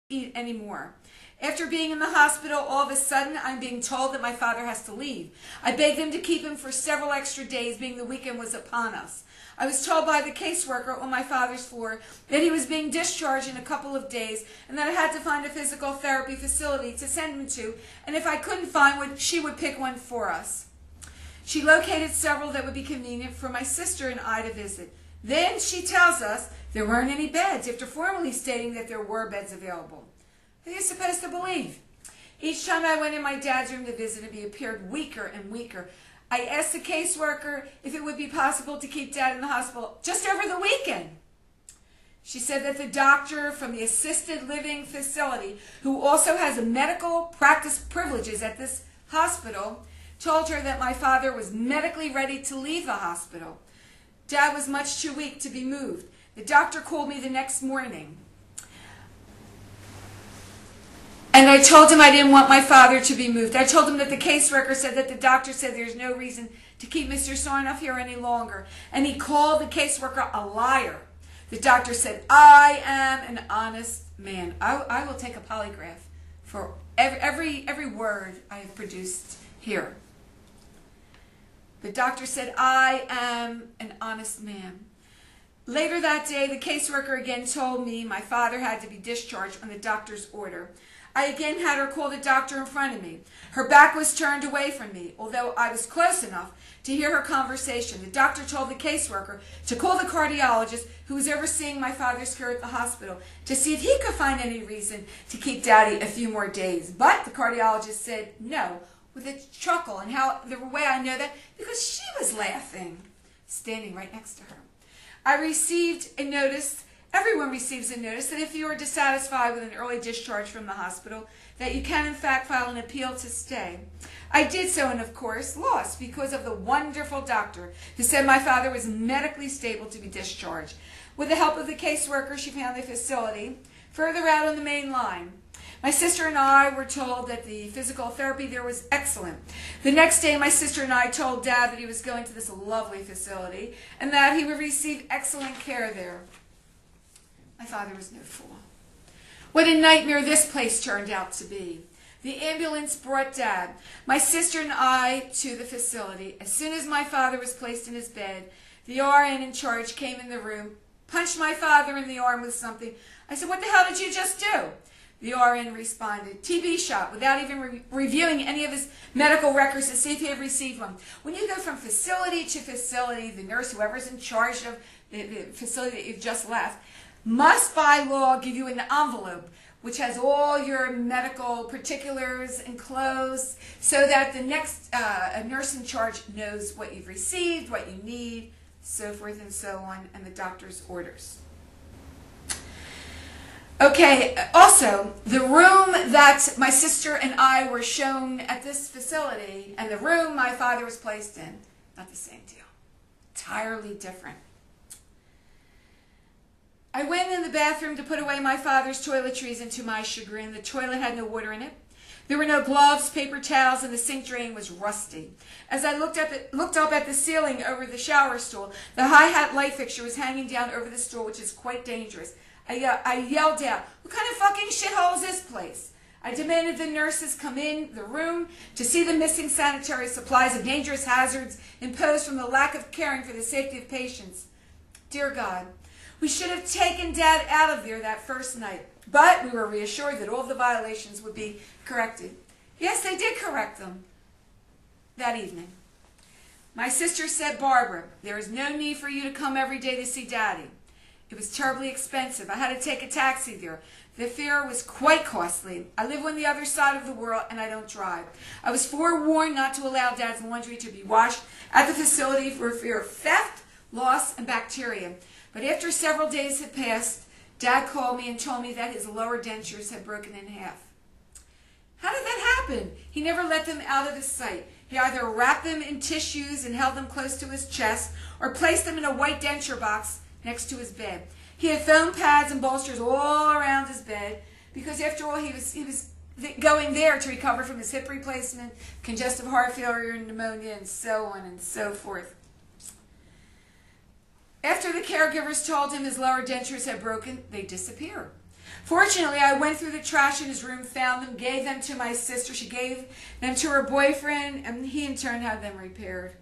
eat anymore. After being in the hospital, all of a sudden, I'm being told that my father has to leave. I begged them to keep him for several extra days, being the weekend was upon us. I was told by the caseworker on my father's floor that he was being discharged in a couple of days and that I had to find a physical therapy facility to send him to, and if I couldn't find one, she would pick one for us. She located several that would be convenient for my sister and I to visit. Then she tells us there weren't any beds, after formally stating that there were beds available. Who are you supposed to believe? Each time I went in my dad's room to visit him, he appeared weaker and weaker. I asked the caseworker if it would be possible to keep Dad in the hospital just over the weekend. She said that the doctor from the assisted living facility, who also has medical practice privileges at this hospital, told her that my father was medically ready to leave the hospital. Dad was much too weak to be moved. The doctor called me the next morning. And I told him I didn't want my father to be moved. I told him that the caseworker said that the doctor said there's no reason to keep Mr. Sarnoff here any longer. And he called the caseworker a liar. The doctor said, I am an honest man. I will take a polygraph for every word I have produced here. The doctor said, I am an honest man. Later that day, the caseworker again told me my father had to be discharged on the doctor's order. I again had her call the doctor in front of me. Her back was turned away from me, although I was close enough to hear her conversation. The doctor told the caseworker to call the cardiologist who was overseeing my father's care at the hospital to see if he could find any reason to keep Daddy a few more days. But the cardiologist said no, with a chuckle. And how the way I know that, because she was laughing, standing right next to her. I received a notice. Everyone receives a notice that if you are dissatisfied with an early discharge from the hospital, that you can in fact file an appeal to stay. I did so and of course lost because of the wonderful doctor who said my father was medically stable to be discharged. With the help of the caseworker, she found a facility further out on the main line. My sister and I were told that the physical therapy there was excellent. The next day, my sister and I told Dad that he was going to this lovely facility and that he would receive excellent care there. My father was no fool. What a nightmare this place turned out to be. The ambulance brought Dad, my sister and I to the facility. As soon as my father was placed in his bed, the RN in charge came in the room, punched my father in the arm with something. I said, what the hell did you just do? The RN responded, TB shot, without even reviewing any of his medical records to see if he had received one. When you go from facility to facility, the nurse, whoever's in charge of the facility that you've just left, must by law give you an envelope which has all your medical particulars enclosed so that the next nurse in charge knows what you've received, what you need, so forth and so on, and the doctor's orders. Okay, also, the room that my sister and I were shown at this facility and the room my father was placed in, not the same deal. Entirely different. I went in the bathroom to put away my father's toiletries, and to my chagrin, the toilet had no water in it. There were no gloves, paper towels, and the sink drain was rusty. As I looked up at the ceiling over the shower stool, the high-hat light fixture was hanging down over the stool, which is quite dangerous. I yelled out, what kind of fucking shithole is this place? I demanded the nurses come in the room to see the missing sanitary supplies and dangerous hazards imposed from the lack of caring for the safety of patients. Dear God, we should have taken Dad out of there that first night, but we were reassured that all of the violations would be corrected. Yes, they did correct them that evening. My sister said, Barbara, there is no need for you to come every day to see Daddy. It was terribly expensive. I had to take a taxi there. The fare was quite costly. I live on the other side of the world and I don't drive. I was forewarned not to allow Dad's laundry to be washed at the facility for fear of theft, loss, and bacteria. But after several days had passed, Dad called me and told me that his lower dentures had broken in half. How did that happen? He never let them out of his sight. He either wrapped them in tissues and held them close to his chest or placed them in a white denture box next to his bed. He had foam pads and bolsters all around his bed because, after all, he was going there to recover from his hip replacement, congestive heart failure, and pneumonia, and so on and so forth. After the caregivers told him his lower dentures had broken, they disappeared. Fortunately, I went through the trash in his room, found them, gave them to my sister. She gave them to her boyfriend, and he in turn had them repaired.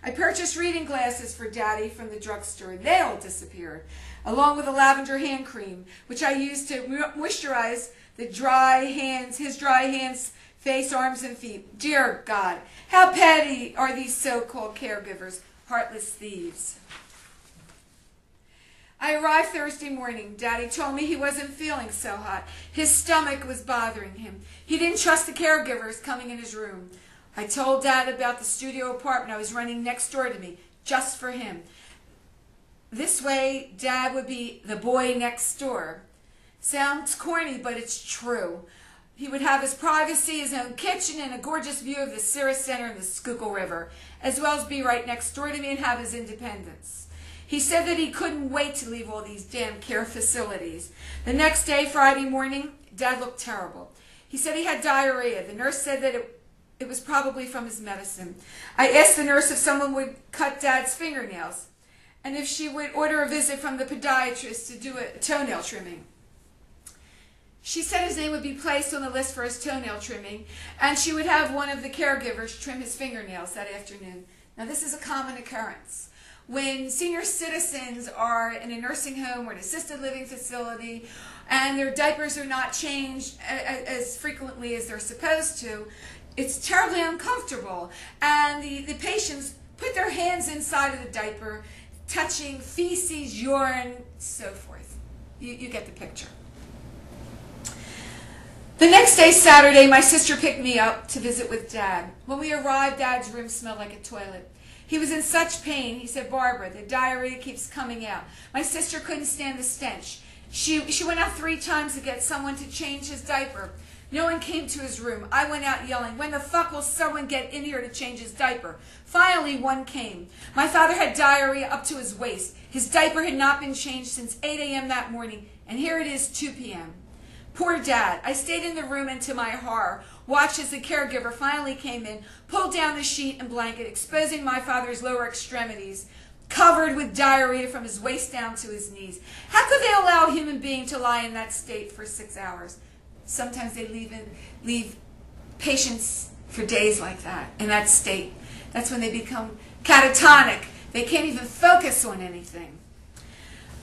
I purchased reading glasses for Daddy from the drugstore. They all disappeared, along with a lavender hand cream, which I used to moisturize his dry hands, face, arms, and feet. Dear God, how petty are these so-called caregivers, heartless thieves. I arrived Thursday morning. Daddy told me he wasn't feeling so hot. His stomach was bothering him. He didn't trust the caregivers coming in his room. I told Dad about the studio apartment I was renting next door to me, just for him. This way, Dad would be the boy next door. Sounds corny, but it's true. He would have his privacy, his own kitchen, and a gorgeous view of the Cirrus Center and the Schuylkill River, as well as be right next door to me and have his independence. He said that he couldn't wait to leave all these damn care facilities. The next day, Friday morning, Dad looked terrible. He said he had diarrhea. The nurse said that it was probably from his medicine. I asked the nurse if someone would cut Dad's fingernails and if she would order a visit from the podiatrist to do a toenail trimming. She said his name would be placed on the list for his toenail trimming, and she would have one of the caregivers trim his fingernails that afternoon. Now, this is a common occurrence. When senior citizens are in a nursing home or an assisted living facility and their diapers are not changed as frequently as they're supposed to, it's terribly uncomfortable. And the patients put their hands inside of the diaper, touching feces, urine, so forth. You get the picture. The next day, Saturday, my sister picked me up to visit with Dad. When we arrived, Dad's room smelled like a toilet. He was in such pain. He said, "Barbara, the diarrhea keeps coming out." My sister couldn't stand the stench. She went out 3 times to get someone to change his diaper. No one came to his room. I went out yelling, "When the fuck will someone get in here to change his diaper?" Finally, one came. My father had diarrhea up to his waist. His diaper had not been changed since 8 a.m. that morning, and here it is 2 p.m. Poor Dad. I stayed in the room and to my horror, watched as the caregiver finally came in, pulled down the sheet and blanket, exposing my father's lower extremities, covered with diarrhea from his waist down to his knees. How could they allow a human being to lie in that state for 6 hours? Sometimes they leave patients for days like that, in that state. That's when they become catatonic. They can't even focus on anything.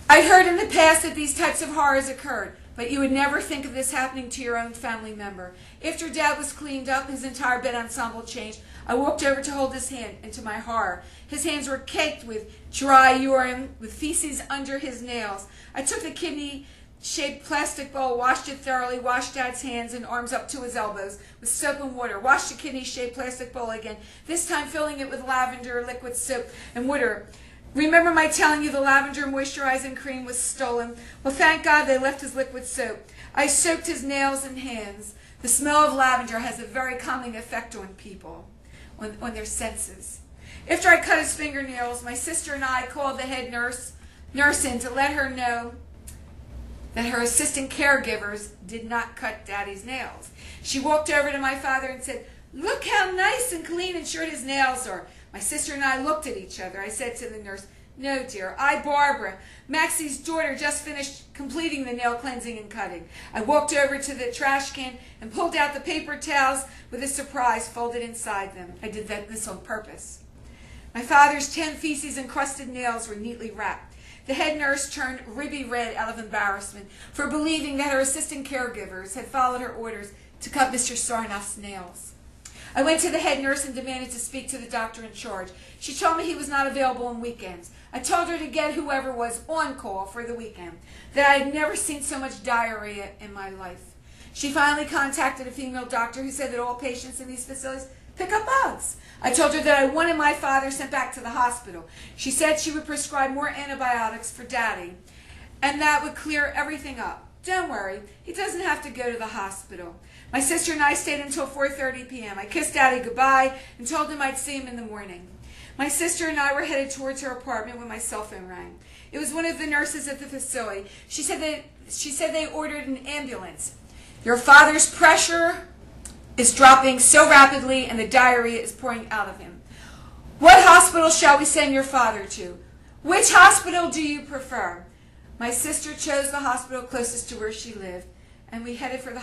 I heard in the past that these types of horrors occurred, but you would never think of this happening to your own family member. After Dad was cleaned up, his entire bed ensemble changed, I walked over to hold his hand, and to my horror, his hands were caked with dry urine, with feces under his nails. I took the kidney-shaped plastic bowl, washed it thoroughly, washed Dad's hands and arms up to his elbows with soap and water, washed the kidney-shaped plastic bowl again, this time filling it with lavender, liquid soap, and water. Remember my telling you the lavender moisturizing cream was stolen? Well, thank God they left his liquid soap. I soaked his nails and hands. The smell of lavender has a very calming effect on people, on their senses. After I cut his fingernails, my sister and I called the head nurse in to let her know that her assistant caregivers did not cut Daddy's nails. She walked over to my father and said, "Look how nice and clean and short his nails are." My sister and I looked at each other. I said to the nurse, "No, dear, Barbara, Maxie's daughter, just finished completing the nail cleansing and cutting." I walked over to the trash can and pulled out the paper towels with a surprise folded inside them. I did this on purpose. My father's 10 feces-encrusted nails were neatly wrapped. The head nurse turned ruby red out of embarrassment for believing that her assistant caregivers had followed her orders to cut Mr. Sarnoff's nails. I went to the head nurse and demanded to speak to the doctor in charge. She told me he was not available on weekends. I told her to get whoever was on call for the weekend, that I had never seen so much diarrhea in my life. She finally contacted a female doctor who said that all patients in these facilities pick up bugs. I told her that I wanted my father sent back to the hospital. She said she would prescribe more antibiotics for Daddy, and that would clear everything up. Don't worry, he doesn't have to go to the hospital. My sister and I stayed until 4:30 p.m. I kissed Daddy goodbye and told him I'd see him in the morning. My sister and I were headed towards her apartment when my cell phone rang. It was one of the nurses at the facility. She said they ordered an ambulance. "Your father's pressure is dropping so rapidly and the diarrhea is pouring out of him. What hospital shall we send your father to? Which hospital do you prefer?" My sister chose the hospital closest to where she lived, and we headed for the